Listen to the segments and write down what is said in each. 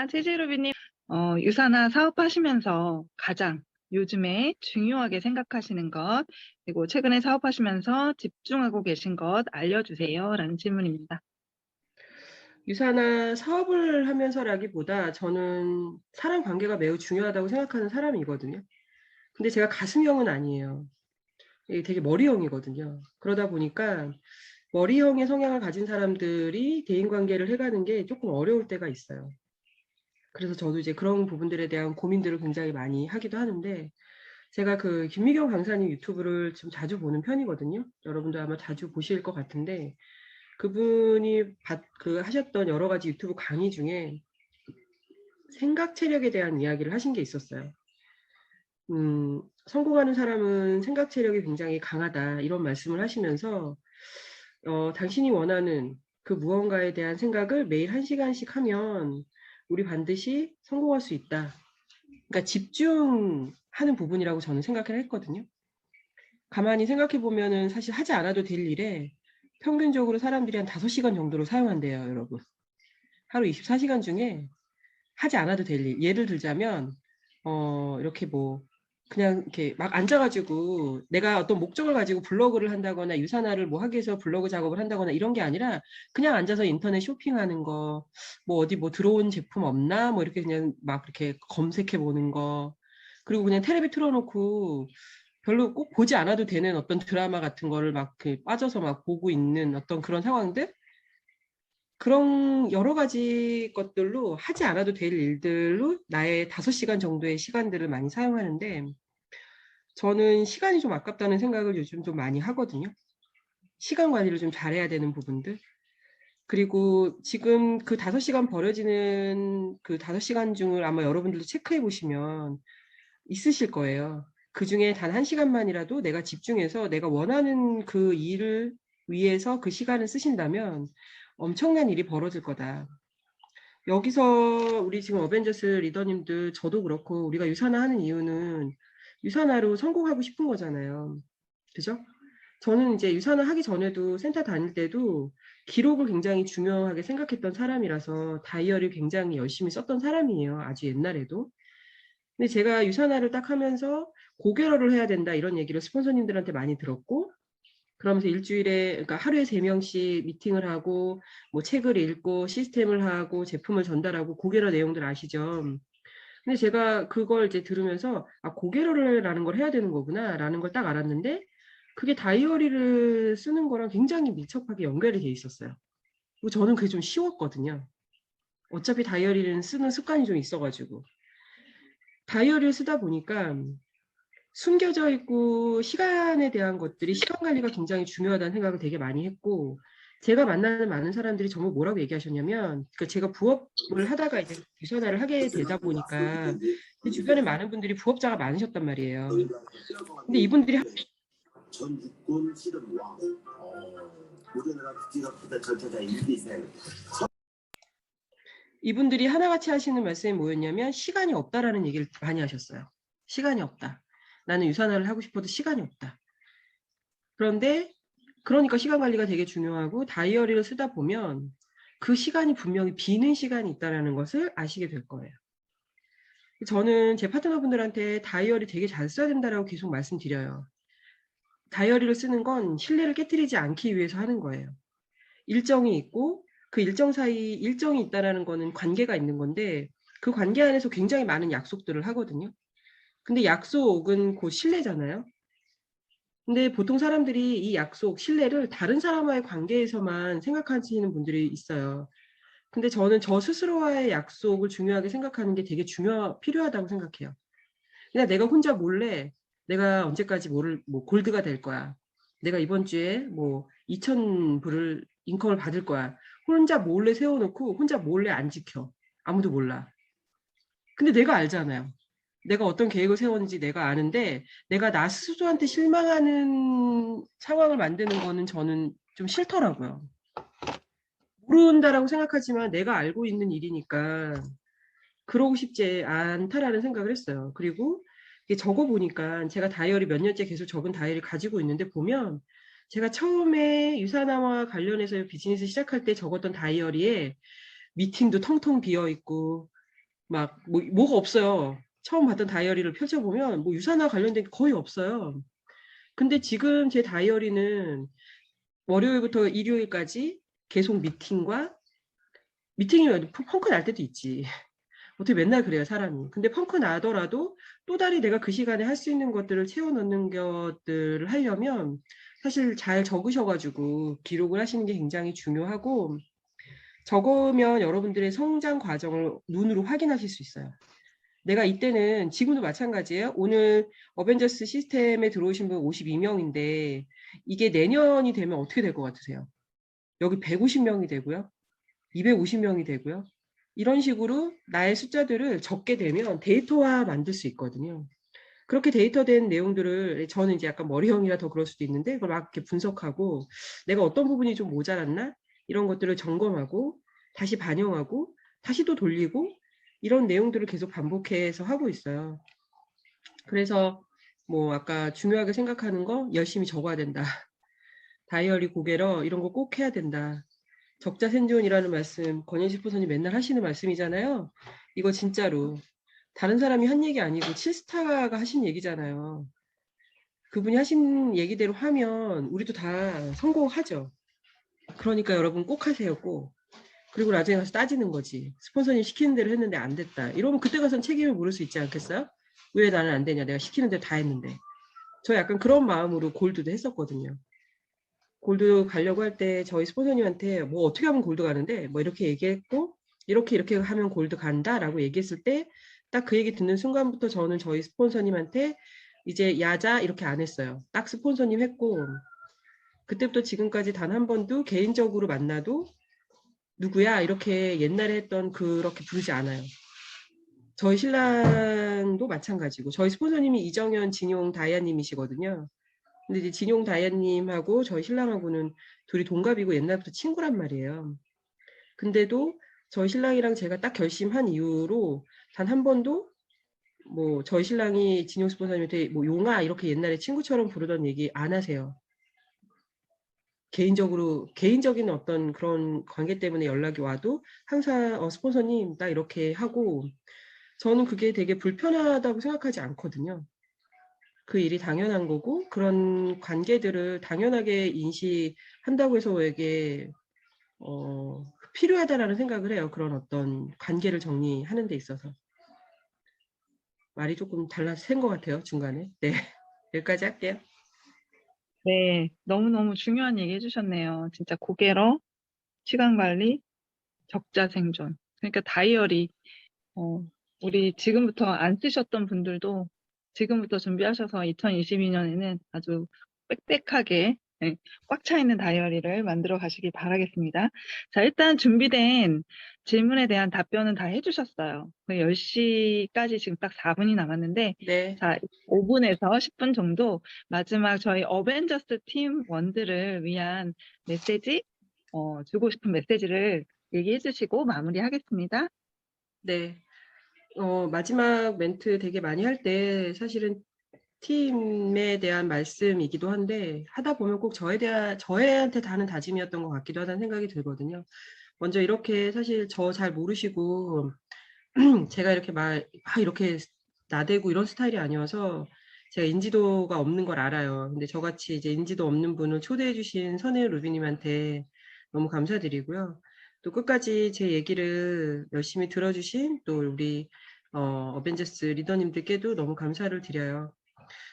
최재루비님, 유사나 사업하시면서 가장 요즘에 중요하게 생각하시는 것, 그리고 최근에 사업하시면서 집중하고 계신 것 알려주세요. 라는 질문입니다. 유사나 사업을 하면서라기보다 저는 사람 관계가 매우 중요하다고 생각하는 사람이거든요. 근데 제가 가슴형은 아니에요. 되게 머리형이거든요. 그러다 보니까 머리형의 성향을 가진 사람들이 대인관계를 해가는 게 조금 어려울 때가 있어요. 그래서 저도 이제 그런 부분들에 대한 고민들을 굉장히 많이 하기도 하는데, 제가 그 김미경 강사님 유튜브를 좀 자주 보는 편이거든요. 여러분도 아마 자주 보실 것 같은데, 그분이 하셨던 여러 가지 유튜브 강의 중에 생각 체력에 대한 이야기를 하신 게 있었어요. 성공하는 사람은 생각 체력이 굉장히 강하다, 이런 말씀을 하시면서 당신이 원하는 그 무언가에 대한 생각을 매일 1시간씩 하면 우리 반드시 성공할 수 있다. 그러니까 집중하는 부분이라고 저는 생각을 했거든요. 가만히 생각해 보면은 사실 하지 않아도 될 일에 평균적으로 사람들이 한 5시간 정도로 사용한대요, 여러분. 하루 24시간 중에 하지 않아도 될 일. 예를 들자면 이렇게 뭐 그냥 이렇게 막 앉아가지고 내가 어떤 목적을 가지고 블로그를 한다거나 유산화를 뭐 하기 위해서 블로그 작업을 한다거나 이런 게 아니라 그냥 앉아서 인터넷 쇼핑하는 거, 뭐 어디 뭐 들어온 제품 없나 뭐 이렇게 그냥 막 이렇게 검색해 보는 거, 그리고 그냥 텔레비 틀어놓고 별로 꼭 보지 않아도 되는 어떤 드라마 같은 거를 막 빠져서 막 보고 있는 어떤 그런 상황들, 그런 여러 가지 것들로 하지 않아도 될 일들로 나의 5시간 정도의 시간들을 많이 사용하는데, 저는 시간이 좀 아깝다는 생각을 요즘 좀 많이 하거든요. 시간 관리를 좀 잘해야 되는 부분들. 그리고 지금 그 5시간 버려지는 그 5시간 중을 아마 여러분들도 체크해 보시면 있으실 거예요. 그 중에 단 1시간만이라도 내가 집중해서 내가 원하는 그 일을 위해서 그 시간을 쓰신다면 엄청난 일이 벌어질 거다. 여기서 우리 지금 어벤져스 리더님들, 저도 그렇고 우리가 유산화 하는 이유는 유산화로 성공하고 싶은 거잖아요. 그죠? 저는 이제 유산화 하기 전에도 센터 다닐 때도 기록을 굉장히 중요하게 생각했던 사람이라서 다이어리 굉장히 열심히 썼던 사람이에요. 아주 옛날에도. 근데 제가 유산화를 딱 하면서 고개러를 해야 된다, 이런 얘기를 스폰서님들한테 많이 들었고, 그러면서 일주일에, 그러니까 하루에 3명씩 미팅을 하고 뭐 책을 읽고 시스템을 하고 제품을 전달하고, 고개러 내용들 아시죠? 근데 제가 그걸 이제 들으면서 고개러라는 걸 해야 되는 거구나 라는 걸 딱 알았는데, 그게 다이어리를 쓰는 거랑 굉장히 밀접하게 연결이 돼 있었어요. 그리고 저는 그게 좀 쉬웠거든요. 어차피 다이어리는 쓰는 습관이 좀 있어가지고. 다이어리를 쓰다 보니까 숨겨져 있고 시간에 대한 것들이, 시간 관리가 굉장히 중요하다는 생각을 되게 많이 했고, 제가 만나는 많은 사람들이 전부 뭐라고 얘기하셨냐면, 그러니까 제가 부업을 하다가 이제 유선화를 하게 되다 보니까 제 주변에 많은 분들이 부업자가 많으셨단 말이에요. 근데 이분들이 전 육군 씨름왕. 우리나라 국기가 부대 전체자 일기생. 이분들이 하나같이 하시는 말씀이 뭐였냐면, 시간이 없다라는 얘기를 많이 하셨어요. 시간이 없다. 나는 유산화를 하고 싶어도 시간이 없다. 그런데 그러니까 시간 관리가 되게 중요하고, 다이어리를 쓰다 보면 그 시간이 분명히 비는 시간이 있다는 것을 아시게 될 거예요. 저는 제 파트너분들한테 다이어리 되게 잘 써야 된다고 계속 말씀드려요. 다이어리를 쓰는 건 신뢰를 깨뜨리지 않기 위해서 하는 거예요. 일정이 있고 그 일정 사이 일정이 있다는 거는 관계가 있는 건데, 그 관계 안에서 굉장히 많은 약속들을 하거든요. 근데 약속은 곧 신뢰잖아요. 근데 보통 사람들이 이 약속, 신뢰를 다른 사람과의 관계에서만 생각하시는 분들이 있어요. 근데 저는 저 스스로와의 약속을 중요하게 생각하는 게 되게 필요하다고 생각해요. 그냥 내가 혼자 몰래 내가 언제까지 뭐 골드가 될 거야, 내가 이번 주에 뭐 2,000불을 인컴을 받을 거야, 혼자 몰래 세워놓고 혼자 몰래 안 지켜. 아무도 몰라. 근데 내가 알잖아요. 내가 어떤 계획을 세웠는지 내가 아는데, 내가 나 스스로한테 실망하는 상황을 만드는 거는 저는 좀 싫더라고요. 모른다라고 생각하지만 내가 알고 있는 일이니까 그러고 싶지 않다라는 생각을 했어요. 그리고 이게 적어 보니까, 제가 다이어리 몇 년째 계속 적은 다이어리를 가지고 있는데 보면, 제가 처음에 유산화와 관련해서 비즈니스 시작할 때 적었던 다이어리에 미팅도 텅텅 비어 있고 막 뭐가 없어요. 처음 봤던 다이어리를 펼쳐보면 뭐 유산화 관련된 게 거의 없어요. 근데 지금 제 다이어리는 월요일부터 일요일까지 계속 미팅이 펑크 날 때도 있지. 어떻게 맨날 그래요, 사람이. 근데 펑크 나더라도 또 다른 내가 그 시간에 할 수 있는 것들을 채워 넣는 것들을 하려면 사실 잘 적으셔가지고 기록을 하시는 게 굉장히 중요하고, 적으면 여러분들의 성장 과정을 눈으로 확인하실 수 있어요. 내가 이때는 지금도 마찬가지예요. 오늘 어벤져스 시스템에 들어오신 분 52명인데 이게 내년이 되면 어떻게 될 것 같으세요? 여기 150명이 되고요. 250명이 되고요. 이런 식으로 나의 숫자들을 적게 되면 데이터화 만들 수 있거든요. 그렇게 데이터된 내용들을 저는 이제 약간 머리형이라 더 그럴 수도 있는데 그걸 막 이렇게 분석하고 내가 어떤 부분이 좀 모자랐나? 이런 것들을 점검하고 다시 반영하고 다시 또 돌리고 이런 내용들을 계속 반복해서 하고 있어요. 그래서 뭐 아까 중요하게 생각하는 거 열심히 적어야 된다. 다이어리 고개러 이런 거 꼭 해야 된다. 적자 생존이라는 말씀 권현식 부선이 맨날 하시는 말씀이잖아요. 이거 진짜로 다른 사람이 한 얘기 아니고 칠스타가 하신 얘기잖아요. 그분이 하신 얘기대로 하면 우리도 다 성공하죠. 그러니까 여러분 꼭 하세요, 꼭. 그리고 나중에 가서 따지는 거지. 스폰서님 시키는 대로 했는데 안 됐다. 이러면 그때 가서는 책임을 물을 수 있지 않겠어요? 왜 나는 안 되냐? 내가 시키는 대로 다 했는데. 저 약간 그런 마음으로 골드도 했었거든요. 골드 가려고 할 때 저희 스폰서님한테 뭐 어떻게 하면 골드 가는데 뭐 이렇게 얘기했고 이렇게 하면 골드 간다라고 얘기했을 때 딱 그 얘기 듣는 순간부터 저는 저희 스폰서님한테 이제 야자 이렇게 안 했어요. 딱 스폰서님 했고 그때부터 지금까지 단 한 번도 개인적으로 만나도 누구야 이렇게 옛날에 했던 그렇게 부르지 않아요. 저희 신랑도 마찬가지고 저희 스폰서님이 이정현, 진용, 다이아님이시거든요. 근데 이제 진용 다이아님하고 저희 신랑하고는 둘이 동갑이고 옛날부터 친구란 말이에요. 근데도 저희 신랑이랑 제가 딱 결심한 이후로 단 한 번도 뭐 저희 신랑이 진용 스폰서님한테 뭐 용아 이렇게 옛날에 친구처럼 부르던 얘기 안 하세요. 개인적인 어떤 그런 관계 때문에 연락이 와도 항상 스폰서님 딱 이렇게 하고 저는 그게 되게 불편하다고 생각하지 않거든요. 그 일이 당연한 거고 그런 관계들을 당연하게 인식한다고 해서 이게 필요하다라는 생각을 해요. 그런 어떤 관계를 정리하는 데 있어서. 말이 조금 달라진 것 같아요. 중간에. 네. 여기까지 할게요. 네, 너무너무 중요한 얘기 해주셨네요. 진짜 고개러, 시간 관리, 적자 생존. 그러니까 다이어리, 우리 지금부터 안 쓰셨던 분들도 지금부터 준비하셔서 2022년에는 아주 빽빽하게 꽉 차 있는 다이어리를 만들어 가시기 바라겠습니다. 자, 일단 준비된 질문에 대한 답변은 다 해주셨어요. 10시까지 지금 딱 4분이 남았는데, 네. 자, 5분에서 10분 정도 마지막 저희 어벤져스 팀 원들을 위한 메시지, 주고 싶은 메시지를 얘기해 주시고 마무리하겠습니다. 네. 마지막 멘트 되게 많이 할 때 사실은 팀에 대한 말씀이기도 한데 하다 보면 꼭 저한테 다는 다짐이었던 것 같기도 하다는 생각이 들거든요. 먼저 이렇게 사실 저 잘 모르시고 제가 이렇게 이렇게 나대고 이런 스타일이 아니어서 제가 인지도가 없는 걸 알아요. 근데 저같이 이제 인지도 없는 분을 초대해 주신 선혜율 루비님한테 너무 감사드리고요. 또 끝까지 제 얘기를 열심히 들어주신 또 우리 어벤져스 리더님들께도 너무 감사를 드려요.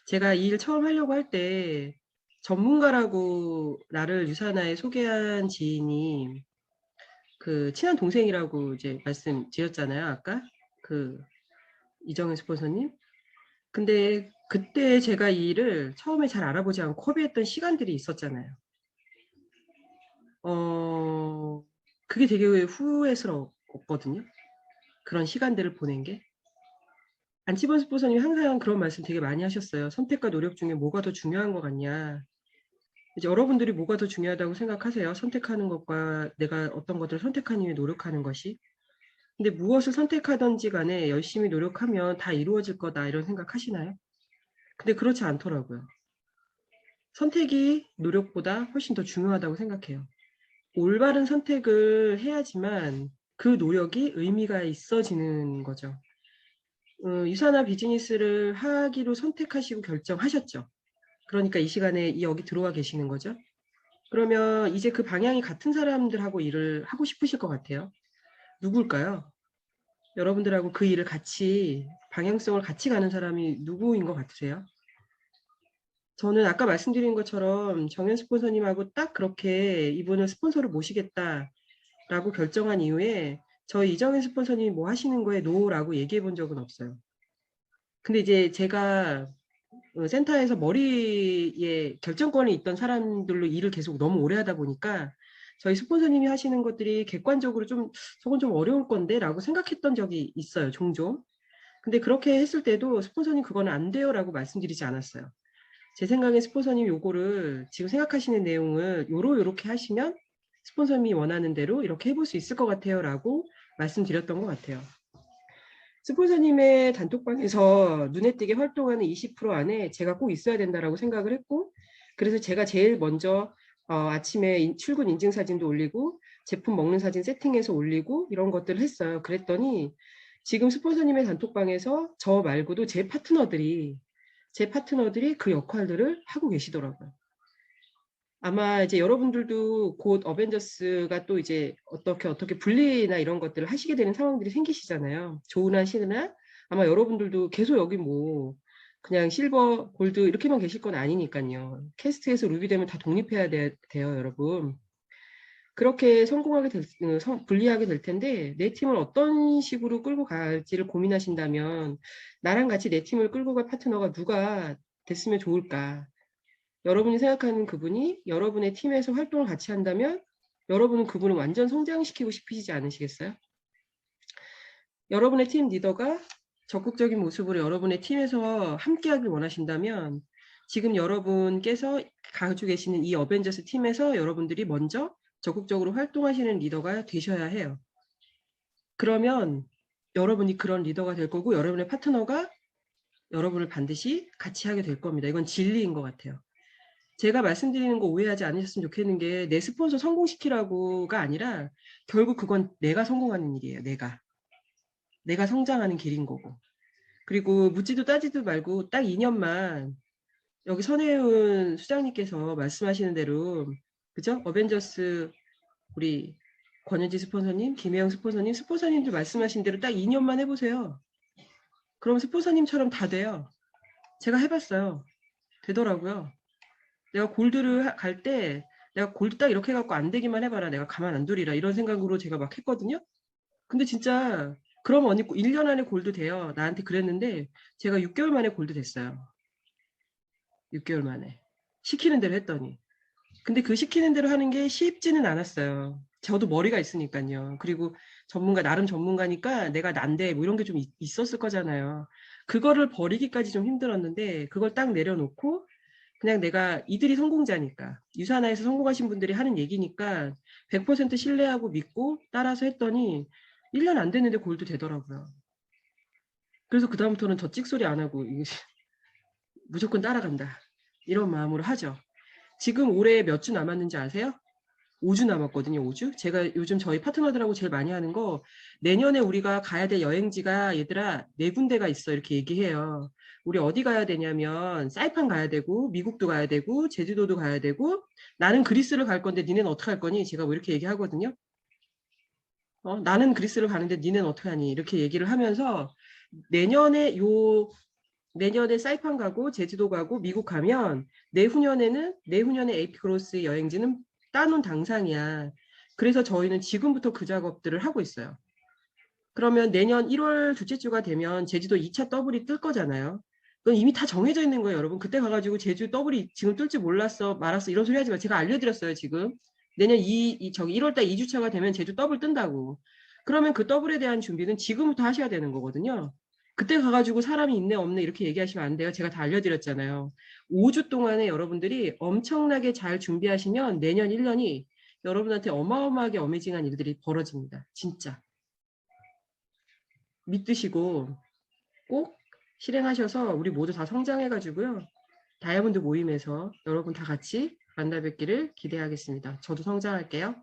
제가 이 일 처음 하려고 할 때 전문가라고 나를 유사나에 소개한 지인이 그 친한 동생이라고 이제 말씀드렸잖아요. 아까 그 이정현 스폰서님. 근데 그때 제가 이 일을 처음에 잘 알아보지 않고 허비했던 시간들이 있었잖아요. 그게 되게 후회스러웠거든요. 그런 시간들을 보낸 게. 안치번 스폰서님이 항상 그런 말씀 되게 많이 하셨어요. 선택과 노력 중에 뭐가 더 중요한 것 같냐. 이제 여러분들이 뭐가 더 중요하다고 생각하세요? 선택하는 것과 내가 어떤 것들을 선택하기 위해 노력하는 것이. 근데 무엇을 선택하든지 간에 열심히 노력하면 다 이루어질 거다 이런 생각하시나요? 근데 그렇지 않더라고요. 선택이 노력보다 훨씬 더 중요하다고 생각해요. 올바른 선택을 해야지만 그 그 노력이 의미가 있어지는 거죠. 유산화 비즈니스를 하기로 선택하시고 결정하셨죠. 그러니까 이 시간에 여기 들어와 계시는 거죠. 그러면 이제 그 방향이 같은 사람들하고 일을 하고 싶으실 것 같아요. 누굴까요? 여러분들하고 그 일을 같이, 방향성을 같이 가는 사람이 누구인 것 같으세요? 저는 아까 말씀드린 것처럼 정현 스폰서님하고 딱 그렇게 이분을 스폰서로 모시겠다라고 결정한 이후에 저희 이정현 스폰서님이 뭐 하시는 거에 노라고 얘기해 본 적은 없어요. 근데 이제 제가 센터에서 머리에 결정권이 있던 사람들로 일을 계속 너무 오래 하다 보니까 저희 스폰서님이 하시는 것들이 객관적으로 좀 저건 좀 어려울 건데 라고 생각했던 적이 있어요, 종종. 근데 그렇게 했을 때도 스폰서님 그거는 안 돼요 라고 말씀드리지 않았어요. 제 생각에 스폰서님 요거를 지금 생각하시는 내용을 요렇게 하시면 스폰서님이 원하는 대로 이렇게 해볼 수 있을 것 같아요 라고 말씀드렸던 것 같아요. 스폰서님의 단톡방에서 눈에 띄게 활동하는 20% 안에 제가 꼭 있어야 된다라고 생각을 했고, 그래서 제가 제일 먼저 아침에 출근 인증 사진도 올리고 제품 먹는 사진 세팅해서 올리고 이런 것들을 했어요. 그랬더니 지금 스폰서님의 단톡방에서 저 말고도 제 파트너들이 그 역할들을 하고 계시더라고요. 아마 이제 여러분들도 곧 어벤져스가 또 이제 어떻게 분리나 이런 것들을 하시게 되는 상황들이 생기시잖아요. 좋으나 싫으나 아마 여러분들도 계속 여기 뭐 그냥 실버, 골드 이렇게만 계실 건 아니니까요. 캐스트에서 루비 되면 다 독립해야 돼요, 여러분. 그렇게 분리하게 될 텐데 내 팀을 어떤 식으로 끌고 갈지를 고민하신다면 나랑 같이 내 팀을 끌고 갈 파트너가 누가 됐으면 좋을까? 여러분이 생각하는 그분이 여러분의 팀에서 활동을 같이 한다면 여러분은 그분을 완전 성장시키고 싶으시지 않으시겠어요? 여러분의 팀 리더가 적극적인 모습으로 여러분의 팀에서 함께하길 원하신다면 지금 여러분께서 가지고 계시는 이 어벤져스 팀에서 여러분들이 먼저 적극적으로 활동하시는 리더가 되셔야 해요. 그러면 여러분이 그런 리더가 될 거고 여러분의 파트너가 여러분을 반드시 같이 하게 될 겁니다. 이건 진리인 것 같아요. 제가 말씀드리는 거 오해하지 않으셨으면 좋겠는 게 내 스폰서 성공시키라고가 아니라 결국 그건 내가 성공하는 일이에요. 내가 성장하는 길인 거고. 그리고 묻지도 따지도 말고 딱 2년만 여기 선혜은 수장님께서 말씀하시는 대로 그죠? 어벤져스 우리 권현지 스폰서님, 김혜영 스폰서님도 말씀하신 대로 딱 2년만 해보세요. 그럼 스폰서님처럼 다 돼요. 제가 해봤어요. 되더라고요. 내가 골드를 갈 때 내가 골드 딱 이렇게 해갖고 안 되기만 해봐라. 내가 가만 안 두리라. 이런 생각으로 제가 막 했거든요. 근데 진짜 그럼 언니 1년 안에 골드 돼요. 나한테 그랬는데 제가 6개월 만에 골드 됐어요. 6개월 만에. 시키는 대로 했더니. 근데 그 시키는 대로 하는 게 쉽지는 않았어요. 저도 머리가 있으니까요. 그리고 나름 전문가니까 내가 난데 뭐 이런 게 좀 있었을 거잖아요. 그거를 버리기까지 좀 힘들었는데 그걸 딱 내려놓고 그냥 내가 이들이 성공자니까 유산화에서 성공하신 분들이 하는 얘기니까 100% 신뢰하고 믿고 따라서 했더니 1년 안 됐는데 골드 되더라고요. 그래서 그다음부터는 저 찍소리 안 하고 무조건 따라간다. 이런 마음으로 하죠. 지금 올해 몇 주 남았는지 아세요? 5주 남았거든요. 5주. 제가 요즘 저희 파트너들하고 제일 많이 하는 거 내년에 우리가 가야 될 여행지가 얘들아 4군데가 있어 이렇게 얘기해요. 우리 어디 가야 되냐면 사이판 가야 되고 미국도 가야 되고 제주도도 가야 되고 나는 그리스를 갈 건데 니네는 어떻게 할 거니? 제가 뭐 이렇게 얘기하거든요. 나는 그리스를 가는데 니네는 어떻게 하니? 이렇게 얘기를 하면서 내년에 사이판 가고 제주도 가고 미국 가면 내후년에 에이피크로스 여행지는 따놓은 당상이야. 그래서 저희는 지금부터 그 작업들을 하고 있어요. 그러면 내년 1월 둘째 주가 되면 제주도 2차 더블이 뜰 거잖아요. 그건 이미 다 정해져 있는 거예요, 여러분. 그때 가가지고 제주 더블이 지금 뜰지 몰랐어, 말았어 이런 소리 하지 마. 제가 알려드렸어요, 지금. 내년 1월달 2주차가 되면 제주 더블 뜬다고. 그러면 그 더블에 대한 준비는 지금부터 하셔야 되는 거거든요. 그때 가가지고 사람이 있네 없네 이렇게 얘기하시면 안 돼요. 제가 다 알려드렸잖아요. 5주 동안에 여러분들이 엄청나게 잘 준비하시면 내년 1년이 여러분한테 어마어마하게 어메이징한 일들이 벌어집니다. 진짜. 믿으시고 꼭 실행하셔서 우리 모두 다 성장해가지고요. 다이아몬드 모임에서 여러분 다 같이 만나 뵙기를 기대하겠습니다. 저도 성장할게요.